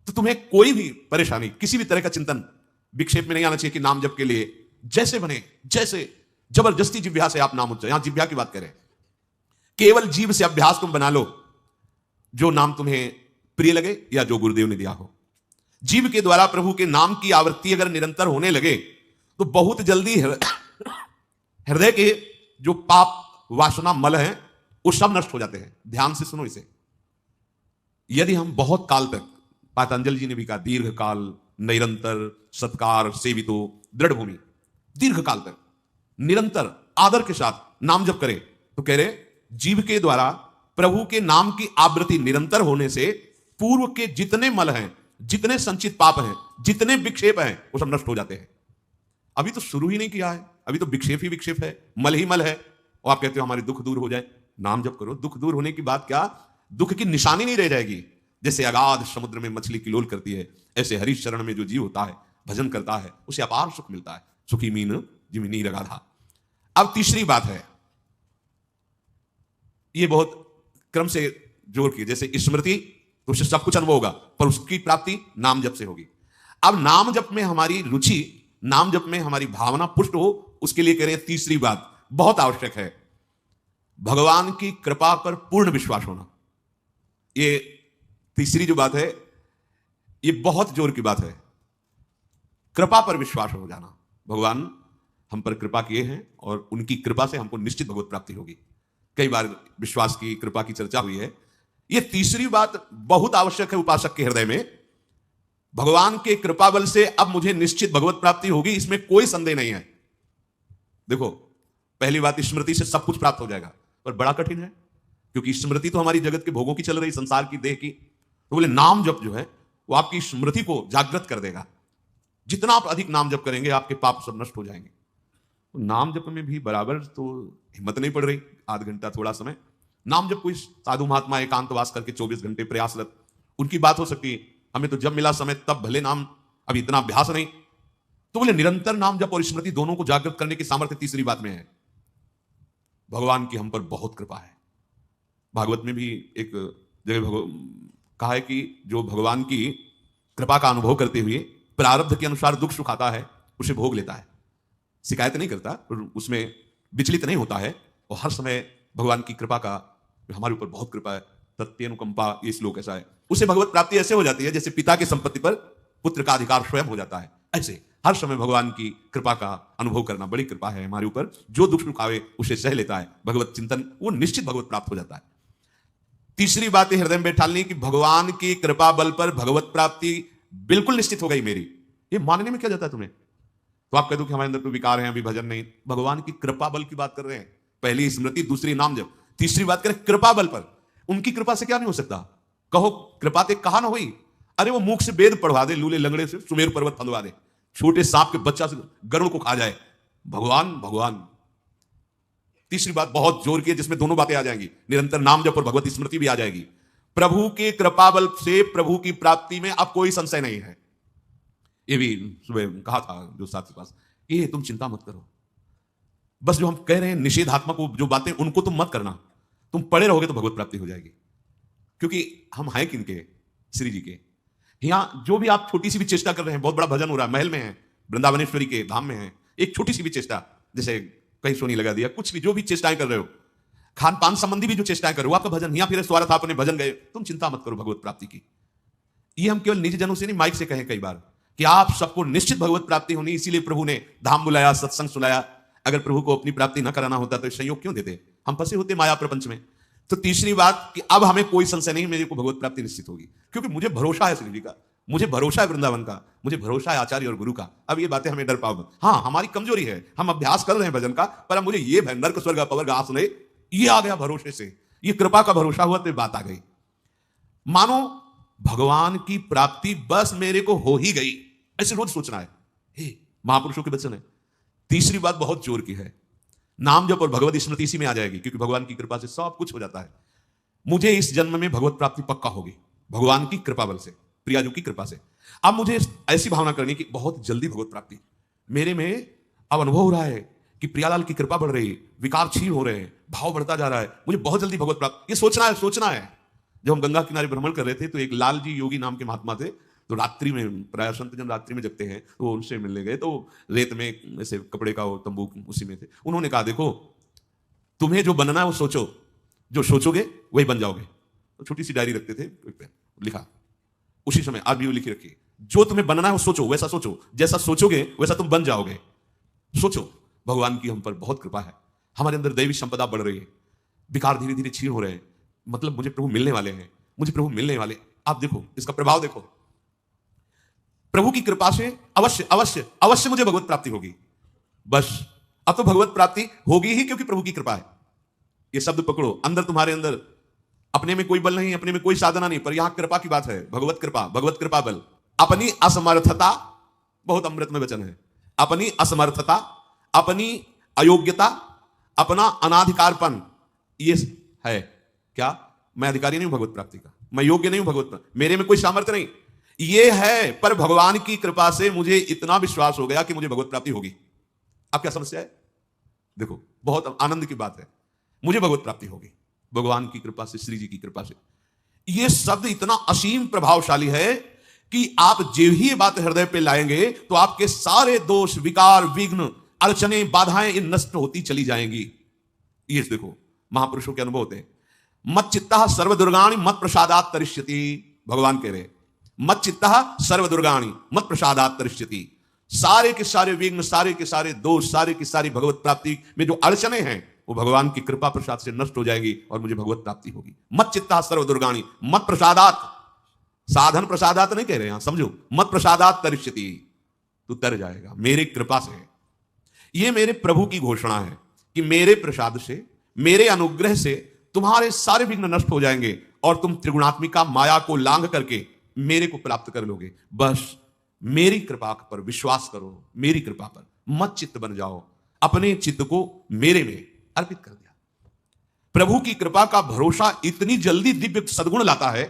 तो तुम्हें कोई भी परेशानी, किसी भी तरह का चिंतन विक्षेप में नहीं आना चाहिए कि नाम जप के लिए जैसे बने, जैसे जबरदस्ती जिह्वा से आप नाम उच्चारण, यहां जिह्वा की बात करें, केवल जीव से अभ्यास तुम बना लो, जो नाम तुम्हें प्रिय लगे या जो गुरुदेव ने दिया हो। जीव के द्वारा प्रभु के नाम की आवृत्ति अगर निरंतर होने लगे तो बहुत जल्दी हृदय के जो पाप वासना मल हैं वो सब नष्ट हो जाते हैं। ध्यान से सुनो इसे। यदि हम बहुत काल तक, पतंजलि जी ने भी कहा, दीर्घ काल निरंतर सत्कार सेवितो दृढ़ भूमि, दीर्घ काल तक निरंतर आदर के साथ नाम जप करें, तो कह रहे जीव के द्वारा प्रभु के नाम की आवृत्ति निरंतर होने से पूर्व के जितने मल हैं, जितने संचित पाप हैं, जितने विक्षेप हैं, वो सब नष्ट हो जाते हैं। अभी तो शुरू ही नहीं किया है, अभी तो विक्षेप ही विक्षेप है, मल ही मल है, और आप कहते हो हमारे दुख दूर हो जाए। नाम जप करो, दुख दूर होने की बात क्या, दुख की निशानी नहीं रह जाएगी। जैसे अगाध समुद्र में मछली किलोल करती है, ऐसे हरि शरण में जो जीव होता है, भजन करता है, उसे अपार सुख मिलता है। सुखी मीन जिमिनी रगाधा। अब तीसरी बात है, ये बहुत क्रम से जोड़ के, जैसे स्मृति तो उससे सब कुछ अनुभव होगा, पर उसकी प्राप्ति नाम जप से होगी। अब नाम जप में हमारी रुचि, नाम जप में हमारी भावना पुष्ट हो, उसके लिए कह रहे हैं तीसरी बात बहुत आवश्यक है, भगवान की कृपा पर पूर्ण विश्वास होना। ये तीसरी जो बात है, ये बहुत जोर की बात है, कृपा पर विश्वास हो जाना। भगवान हम पर कृपा किए हैं और उनकी कृपा से हमको निश्चित भगवत प्राप्ति होगी। कई बार विश्वास की, कृपा की चर्चा हुई है। यह तीसरी बात बहुत आवश्यक है उपासक के हृदय में। भगवान के कृपा बल से अब मुझे निश्चित भगवत प्राप्ति होगी, इसमें कोई संदेह नहीं है। देखो, पहली बात, स्मृति से सब कुछ प्राप्त हो जाएगा, पर बड़ा कठिन है, क्योंकि स्मृति तो हमारी जगत के भोगों की चल रही, संसार की, देह की। तो बोले नाम जप जो है वो आपकी स्मृति को जागृत कर देगा। जितना आप अधिक नाम जप करेंगे, आपके पाप सब नष्ट हो जाएंगे। तो नाम जप में भी बराबर तो हिम्मत नहीं पड़ रही, आध घंटा थोड़ा समय नाम जप, कोई साधु महात्मा एकांतवास करके 24 घंटे प्रयासरत, उनकी बात हो सकती है। हमें तो जब मिला समय तब भले नाम, अभी इतना अभ्यास नहीं। तो बोले निरंतर नाम जप और स्मृति दोनों को जागृत करने की सामर्थ्य तीसरी बात में है। भगवान की हम पर बहुत कृपा है। भागवत में भी एक जगह कहा है कि जो भगवान की कृपा का अनुभव करते हुए प्रारब्ध के अनुसार दुख सुख आता है, उसे भोग लेता है, शिकायत नहीं करता, उसमें विचलित नहीं होता है, और हर समय भगवान की कृपा का, हमारे ऊपर बहुत कृपा है, तत्यनुकंपा, ये श्लोक ऐसा है। उसे भगवत प्राप्ति ऐसे हो जाती है जैसे पिता की संपत्ति पर पुत्र का अधिकार स्वयं हो जाता है। ऐसे हर समय भगवान की कृपा का अनुभव करना, बड़ी कृपा है हमारे ऊपर, जो दुख सुख आवे उसे सह लेता है, भगवत चिंतन, वो निश्चित भगवत प्राप्त हो जाता है। तीसरी बात है हृदय में बैठालनी कि भगवान की कृपा बल पर भगवत प्राप्ति बिल्कुल निश्चित हो गई मेरी। ये मानने में क्या जाता है तुम्हें? तो आप कह दो कि हमारे अंदर तो विकार है, अभी भजन नहीं। भगवान की कृपा बल की बात कर रहे हैं। पहली स्मृति, दूसरी नाम जप, तीसरी बात करें कृपा बल पर। उनकी कृपा से क्या नहीं हो सकता? कहो कृपा ते कहा ना हुई, अरे वो मुख से वेद पढ़वा दे, लूले लंगड़े से सुमेर पर्वत फंदवा दे, छोटे सांप के बच्चा से गरुड़ को खा जाए, भगवान भगवान। तीसरी बात बहुत जोर की है, जिसमें दोनों बातें आ जाएंगी, निरंतर नाम जप और भगवत स्मृति भी आ जाएगी। प्रभु के कृपा बल से प्रभु की प्राप्ति में अब कोई संशय नहीं है। ये भी सुबह कहा था जो साथी पास, ये तुम चिंता मत करो, बस जो हम कह रहे हैं निषेधात्मक जो बातें, उनको तुम मत करना, तुम पड़े रहोगे तो भगवत प्राप्ति हो जाएगी। क्योंकि हम हैं किनके? श्री जी के। यहां जो भी आप छोटी सी भी चेष्टा कर रहे हैं, बहुत बड़ा भजन हो रहा है, महल में है, वृंदावनेश्वरी के धाम में है, एक छोटी सी भी चेष्टा, जैसे कहीं सोनी लगा दिया, कुछ भी, जो भी चेष्टाएं कर रहे हो, खान पान संबंधी भी जो चेष्टाएं कर रहे हो, आपका भजन यहाँ फिर स्वार्थ अपने भजन गए, तुम चिंता मत करो भगवत प्राप्ति की। ये हम केवल निज जनों से नहीं, माइक से कहें कई बार कि आप सबको निश्चित भगवत प्राप्ति होनी, इसीलिए प्रभु ने धाम बुलाया, सत्संग सुनाया। अगर प्रभु को अपनी प्राप्ति न कराना होता तो संयोग क्यों देते? हम फंसे होते माया प्रपंच में। तो तीसरी बात कि अब हमें कोई संशय नहीं, मेरे को भगवत प्राप्ति निश्चित होगी, क्योंकि मुझे भरोसा है श्री जी का, मुझे भरोसा है वृंदावन का, मुझे भरोसा है आचार्य और गुरु का। अब ये बातें हमें डर पाओ मत। हाँ, हमारी कमजोरी है, हम अभ्यास कर रहे हैं भजन का, पर मुझे ये नर्क स्वर्ग अपवर्ग आसुने ये आ गया भरोसे से, ये कृपा का भरोसा हुआ तो बात आ गई। मानो भगवान की प्राप्ति बस मेरे को हो ही गई, ऐसे रोज सोचना है। हे महापुरुषों के वचन है। तीसरी बात बहुत जोर की है, नाम जप और भगवत स्मृति इसी में आ जाएगी, क्योंकि भगवान की कृपा से सब कुछ हो जाता है। मुझे इस जन्म में भगवत प्राप्ति पक्का होगी भगवान की कृपा बल से, प्रियाजू की कृपा से। अब मुझे ऐसी भावना करनी कि बहुत जल्दी भगवत प्राप्ति मेरे में अब अनुभव हो रहा है कि प्रियालाल की कृपा बढ़ रही, विकार क्षीण हो रहे हैं, भाव बढ़ता जा रहा है, मुझे बहुत जल्दी भगवत प्राप्ति। ये सोचना है, सोचना है। जब हम गंगा किनारे भ्रमण कर रहे थे तो एक लाल जी योगी नाम के महात्मा थे, तो रात्रि में, प्राय संत जन रात्रि में जगते हैं, तो वो उनसे मिलने गए, तो रेत में ऐसे कपड़े का वो तंबू उसी में थे। उन्होंने कहा देखो तुम्हें जो बनना है वो सोचो, जो सोचोगे वही बन जाओगे। तो छोटी सी डायरी रखते थे, लिखा उसी समय, आज भी वो लिखी रखी, जो तुम्हें बनना है वो सोचो, वैसा सोचो, जैसा सोचोगे वैसा तुम बन जाओगे। सोचो। भगवान की हम पर बहुत कृपा है, हमारे अंदर दैवी संपदा बढ़ रही है, विकार धीरे धीरे क्षीण हो रहे हैं, मतलब मुझे प्रभु मिलने वाले हैं, मुझे प्रभु मिलने वाले। आप देखो इसका प्रभाव देखो, प्रभु की कृपा से अवश्य अवश्य अवश्य मुझे भगवत प्राप्ति होगी। बस अब तो भगवत प्राप्ति होगी ही, क्योंकि प्रभु की कृपा है। ये शब्द पकड़ो, अंदर तुम्हारे अंदर अपने में कोई बल नहीं, अपने में कोई साधना नहीं, पर यहां कृपा की बात है, भगवत कृपा, भगवत कृपा बल। अपनी असमर्थता, बहुत अमृत में वचन है, अपनी असमर्थता, अपनी अयोग्यता, अपना अनाधिकारपन, ये है क्या? मैं अधिकारी नहीं हूं भगवत प्राप्ति का, मैं योग्य नहीं हूं भगवत प्राप्ति, मेरे में कोई सामर्थ्य नहीं, ये है। पर भगवान की कृपा से मुझे इतना विश्वास हो गया कि मुझे भगवत प्राप्ति होगी। अब क्या समस्या है? देखो बहुत आनंद की बात है, मुझे भगवत प्राप्ति होगी भगवान की कृपा से, श्री जी की कृपा से। यह शब्द इतना असीम प्रभावशाली है कि आप जो ही बात हृदय पे लाएंगे तो आपके सारे दोष, विकार, विघ्न, अड़चने, बाधाएं ये नष्ट होती चली जाएंगी। ये देखो महापुरुषों के अनुभव होते हैं। मत चित्ता सर्व दुर्गाणी मत प्रसादात तरिष्यति, भगवान कह रहे मत चित्ता सर्व दुर्गाणी मत प्रसादात तरिष्यति। सारे के सारे विघ्न, सारे के सारे दोष, सारे की सारी भगवत प्राप्ति में जो अड़चने हैं वो भगवान की कृपा प्रसाद से नष्ट हो जाएगी और मुझे भगवत प्राप्ति होगी। मत चित्ता सर्व दुर्गाणी मत प्रसादात, साधन प्रसादात नहीं कह रहे हैं, समझो, मत प्रसादात तरिष्यति, तू तर जाएगा मेरी कृपा से। ये मेरे प्रभु की घोषणा है कि मेरे प्रसाद से, मेरे अनुग्रह से तुम्हारे सारे विघ्न नष्ट हो जाएंगे और तुम त्रिगुणात्मिका माया को लांघ करके मेरे को प्राप्त कर लोगे। बस मेरी कृपा पर विश्वास करो, मेरी कृपा पर मत चित्त बन जाओ, अपने चित्त को मेरे में अर्पित कर दिया। प्रभु की कृपा का भरोसा इतनी जल्दी दिव्य सद्गुण लाता है,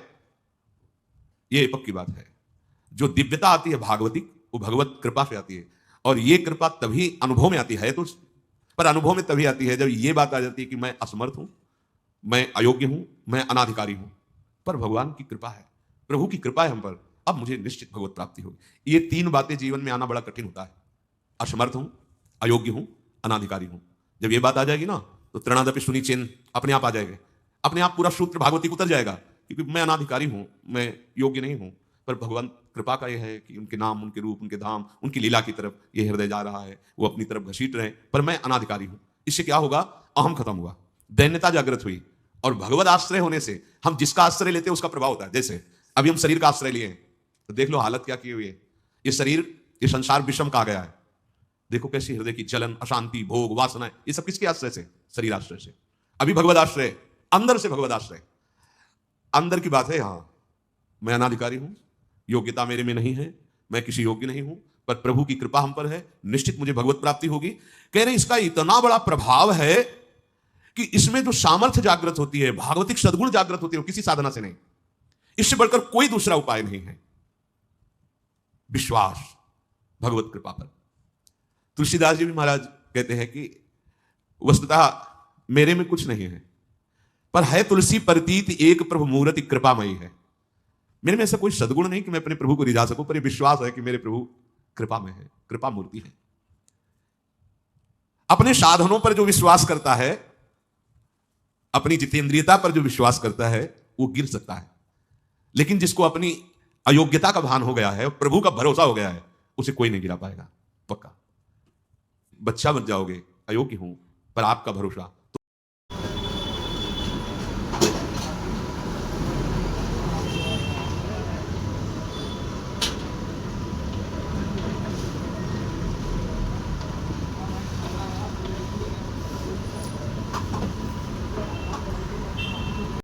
यह पक्की बात है। जो दिव्यता आती है भागवतिक, वो भगवत कृपा से आती है, और यह कृपा तभी अनुभव में आती है, तो पर अनुभव में तभी आती है जब यह बात आ जाती है कि मैं असमर्थ हूं, मैं अयोग्य हूं, मैं अनाधिकारी हूं। पर भगवान की कृपा है, प्रभु की कृपा है हम पर, अब मुझे निश्चित भगवत प्राप्ति होगी। ये तीन बातें जीवन में आना बड़ा कठिन होता है, असमर्थ हूं, अयोग्य हूं, अनाधिकारी हूं। जब ये बात आ जाएगी ना तो तृणादपि शूनि चिन्ह अपने आप आ जाएंगे, अपने आप पूरा सूत्र भागवती उतर जाएगा, क्योंकि मैं अनाधिकारी हूं, मैं योग्य नहीं हूं। पर भगवान कृपा का यह है कि उनके नाम, उनके रूप, उनके धाम, उनकी लीला की तरफ ये हृदय जा रहा है, वो अपनी तरफ घसीट रहे, पर मैं अनाधिकारी हूं। इससे क्या होगा? अहम खत्म हुआ, दैन्यता जागृत हुई, और भगवत आश्रय होने से हम जिसका आश्रय लेते हैं उसका प्रभाव होता है। जैसे अभी हम शरीर का आश्रय लिए हैं, तो देख लो हालत क्या की हुई है। ये शरीर, ये संसार विषम कहा गया है, देखो कैसी हृदय की जलन, अशांति, भोग, वासना, ये सब किसके आश्रय से? शरीर आश्रय से। अभी भगवत आश्रय, अंदर से भगवत आश्रय, अंदर की बात है। यहां मैं अनाधिकारी हूं, योग्यता मेरे में नहीं है, मैं किसी योग्य नहीं हूं, पर प्रभु की कृपा हम पर है, निश्चित मुझे भगवत प्राप्ति होगी। कह रहे इसका इतना बड़ा प्रभाव है कि इसमें जो सामर्थ्य जागृत होती है, भागवतिक सद्गुण जागृत होती है, वो किसी साधना से नहीं, इससे बढ़कर कोई दूसरा उपाय नहीं है। विश्वास भगवत कृपा पर। तुलसीदास जी भी महाराज कहते हैं कि वस्तुतः मेरे में कुछ नहीं है, पर है तुलसी प्रतीत एक प्रभु मूर्ति कृपामयी है। मेरे में ऐसा कोई सद्गुण नहीं कि मैं अपने प्रभु को रिझा सकूं, पर यह विश्वास है कि मेरे प्रभु कृपा में है, कृपा मूर्ति है। अपने साधनों पर जो विश्वास करता है, अपनी जितेंद्रियता पर जो विश्वास करता है, वो गिर सकता है, लेकिन जिसको अपनी अयोग्यता का भान हो गया है, प्रभु का भरोसा हो गया है, उसे कोई नहीं गिरा पाएगा, पक्का। बच्चा बन जाओगे, अयोग्य हूं, पर आपका भरोसा,